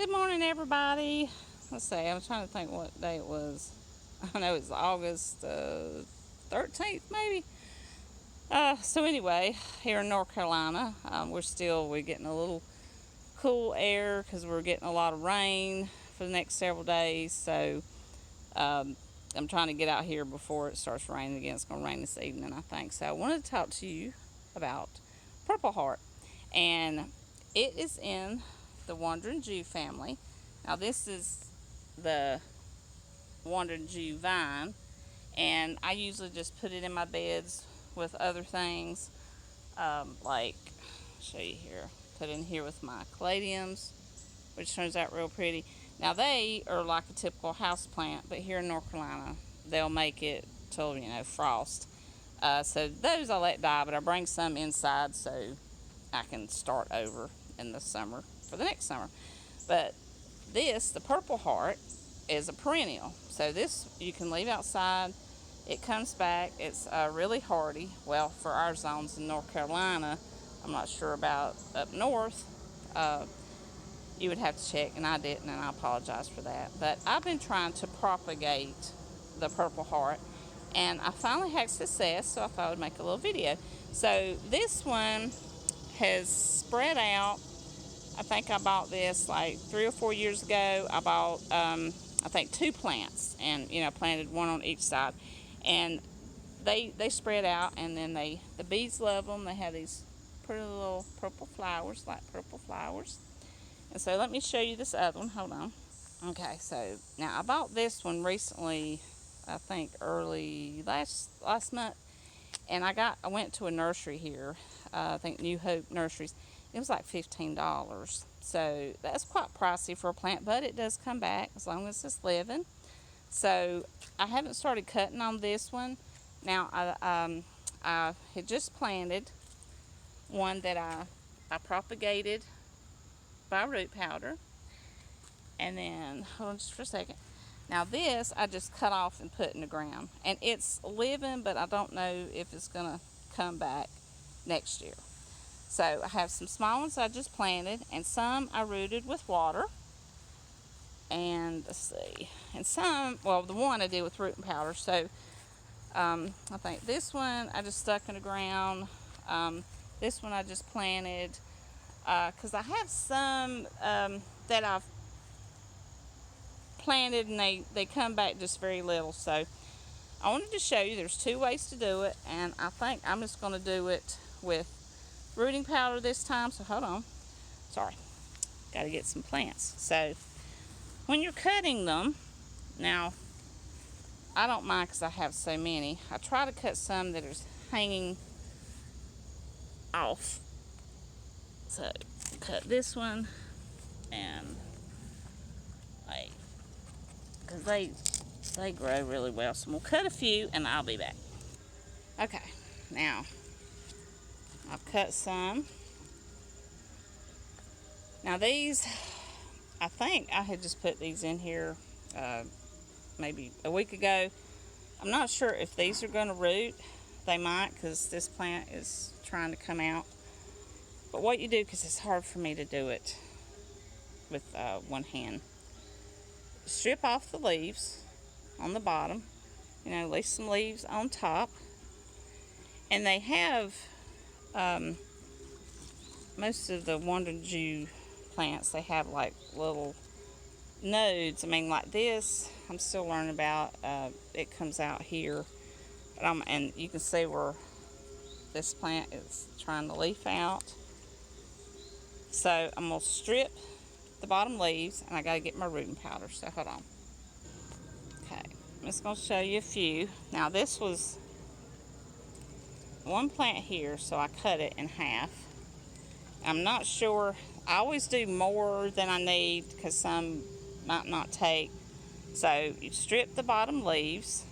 Good morning, everybody. Let's see, I'm trying to think what day it was. I know it's August 13th, maybe. So anyway, here in North Carolina, we're getting a little cool air because we're getting a lot of rain for the next several days. So I'm trying to get out here before it starts raining again. It's going to rain this evening, I think. So I wanted to talk to you about Purple Heart, and it is in the Wandering Jew family. Now this is the Wandering Jew vine, and I usually just put it in my beds with other things, like, I'll show you here, put it in here with my caladiums, which turns out real pretty. Now they are like a typical house plant, but here in North Carolina they'll make it till, frost. So those I let die, but I bring some inside so I can start over in the summer for the next summer. But the Purple Heart, is a perennial. So this you can leave outside. It comes back. It's really hardy. Well, for our zones in North Carolina, I'm not sure about up north. You would have to check, and I didn't, and I apologize for that. But I've been trying to propagate the Purple Heart, and I finally had success, so I thought I would make a little video. So this one has spread out. I think I bought this like 3 or 4 years ago. I bought, I think, 2 plants, and planted one on each side, and they spread out, and then the bees love them. They have these pretty little purple flowers, like purple flowers. And so let me show you this other one. Hold on. Okay, so now I bought this one recently, I think early last month, and I went to a nursery here, I think New Hope Nurseries. It was like $15. So that's quite pricey for a plant, but it does come back as long as it's living. So I haven't started cutting on this one. Now I had just planted one that I propagated by root powder. And then, hold on just for a second. Now this I just cut off and put in the ground. And it's living, but I don't know if it's going to come back next year. So I have some small ones I just planted, and some I rooted with water. And let's see. And some, well, the one I did with root and powder. So I think this one I just stuck in the ground. This one I just planted. Because I have some that I've planted, and they come back just very little. So I wanted to show you there's 2 ways to do it, and I think I'm just going to do it with rooting powder this time. So hold on, sorry, got to get some plants. So when you're cutting them, now I don't mind because I have so many. I try to cut some that are hanging off. So cut this one, and because they grow really well. So we'll cut a few, and I'll be back. Okay, now I've cut some. Now these, I think I had just put these in here maybe a week ago. I'm not sure if these are going to root. They might, because this plant is trying to come out. But what you do, because it's hard for me to do it with one hand, strip off the leaves on the bottom. Leave some leaves on top. And they have most of the Wandering Jew plants, they have like little nodes. I mean, like this, I'm still learning about. It comes out here, but and you can see where this plant is trying to leaf out. So I'm gonna strip the bottom leaves, and I got to get my rooting powder. So hold on. Okay, I'm just gonna show you a few. Now this was one plant here, so I cut it in half. I'm not sure. I always do more than I need because some might not take. So you strip the bottom leaves.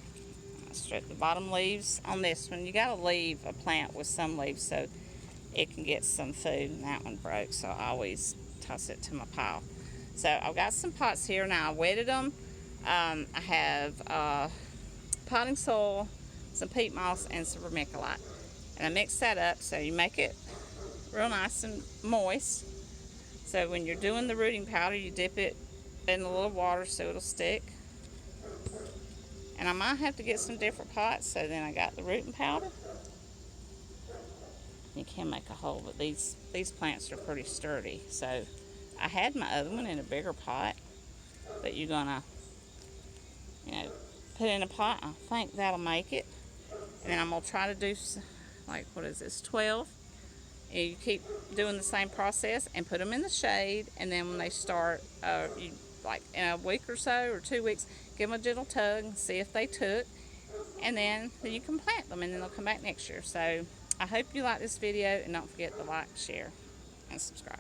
I strip the bottom leaves on this one. You got to leave a plant with some leaves so it can get some food. And that one broke, so I always toss it to my pile. So I've got some pots here. Now I wetted them. I have potting soil, some peat moss, and some vermiculite. And I mix that up so you make it real nice and moist. So when you're doing the rooting powder, you dip it in a little water so it'll stick. And I might have to get some different pots, so then I got the rooting powder. You can make a hole, but these plants are pretty sturdy. So I had my other one in a bigger pot that you're gonna, put in a pot. I think that'll make it. And then I'm gonna try to do, like, what is this, 12? And you keep doing the same process and put them in the shade. And then when they start, you, like in a week or so or 2 weeks, give them a gentle tug and see if they took. And then you can plant them, and then they'll come back next year. So I hope you like this video, and don't forget to like, share, and subscribe.